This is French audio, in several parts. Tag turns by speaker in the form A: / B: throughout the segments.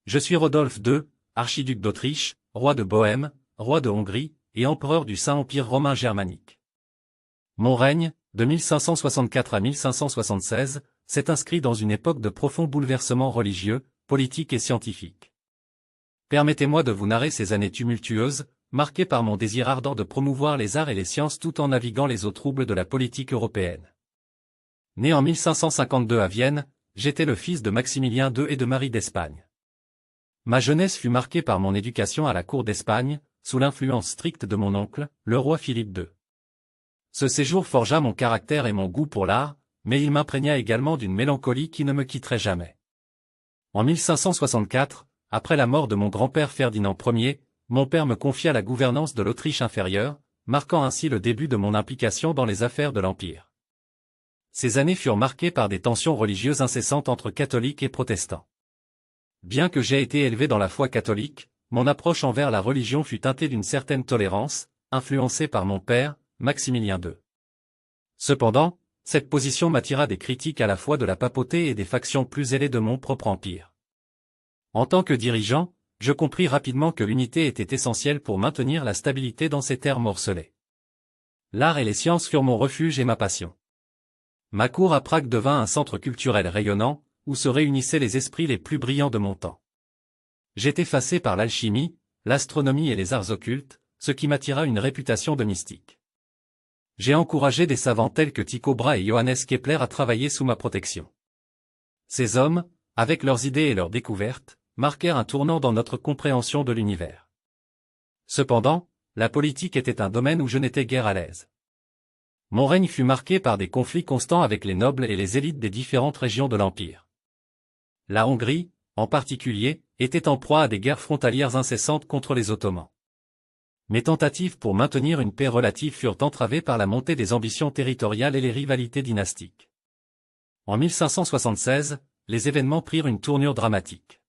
A: Je suis Rodolphe II, archiduc d'Autriche, roi de Bohême, roi de Hongrie, et empereur du Saint-Empire romain germanique. Mon règne, de 1564 à 1576, s'est inscrit dans une époque de profonds bouleversements religieux, politiques et scientifiques. Permettez-moi de vous narrer ces années tumultueuses, marquées par mon désir ardent de promouvoir les arts et les sciences tout en naviguant les eaux troubles de la politique européenne. Né en 1552 à Vienne, j'étais le fils de Maximilien II et de Marie d'Espagne. Ma jeunesse fut marquée par mon éducation à la cour d'Espagne, sous l'influence stricte de mon oncle, le roi Philippe II. Ce séjour forgea mon caractère et mon goût pour l'art, mais il m'imprégna également d'une mélancolie qui ne me quitterait jamais. En 1564, après la mort de mon grand-père Ferdinand Ier, mon père me confia la gouvernance de l'Autriche inférieure, marquant ainsi le début de mon implication dans les affaires de l'Empire. Ces années furent marquées par des tensions religieuses incessantes entre catholiques et protestants. Bien que j'aie été élevé dans la foi catholique, mon approche envers la religion fut teintée d'une certaine tolérance, influencée par mon père, Maximilien II. Cependant, cette position m'attira des critiques à la fois de la papauté et des factions plus ailées de mon propre empire. En tant que dirigeant, je compris rapidement que l'unité était essentielle pour maintenir la stabilité dans ces terres morcelées. L'art et les sciences furent mon refuge et ma passion. Ma cour à Prague devint un centre culturel rayonnant, où se réunissaient les esprits les plus brillants de mon temps. J'étais fasciné par l'alchimie, l'astronomie et les arts occultes, ce qui m'attira une réputation de mystique. J'ai encouragé des savants tels que Tycho Brahe et Johannes Kepler à travailler sous ma protection. Ces hommes, avec leurs idées et leurs découvertes, marquèrent un tournant dans notre compréhension de l'univers. Cependant, la politique était un domaine où je n'étais guère à l'aise. Mon règne fut marqué par des conflits constants avec les nobles et les élites des différentes régions de l'Empire. La Hongrie, en particulier, était en proie à des guerres frontalières incessantes contre les Ottomans. Mes tentatives pour maintenir une paix relative furent entravées par la montée des ambitions territoriales et les rivalités dynastiques. En 1576, les événements prirent une tournure dramatique.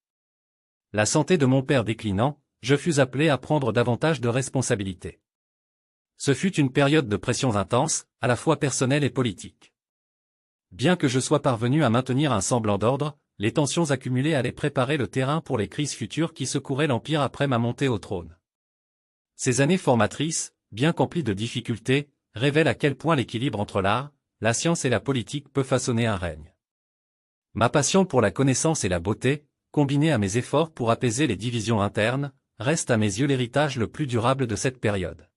A: La santé de mon père déclinant, je fus appelé à prendre davantage de responsabilités. Ce fut une période de pressions intenses, à la fois personnelle et politique. Bien que je sois parvenu à maintenir un semblant d'ordre, les tensions accumulées allaient préparer le terrain pour les crises futures qui secouraient l'Empire après ma montée au trône. Ces années formatrices, bien qu'emplies de difficultés, révèlent à quel point l'équilibre entre l'art, la science et la politique peut façonner un règne. Ma passion pour la connaissance et la beauté, combinée à mes efforts pour apaiser les divisions internes, reste à mes yeux l'héritage le plus durable de cette période.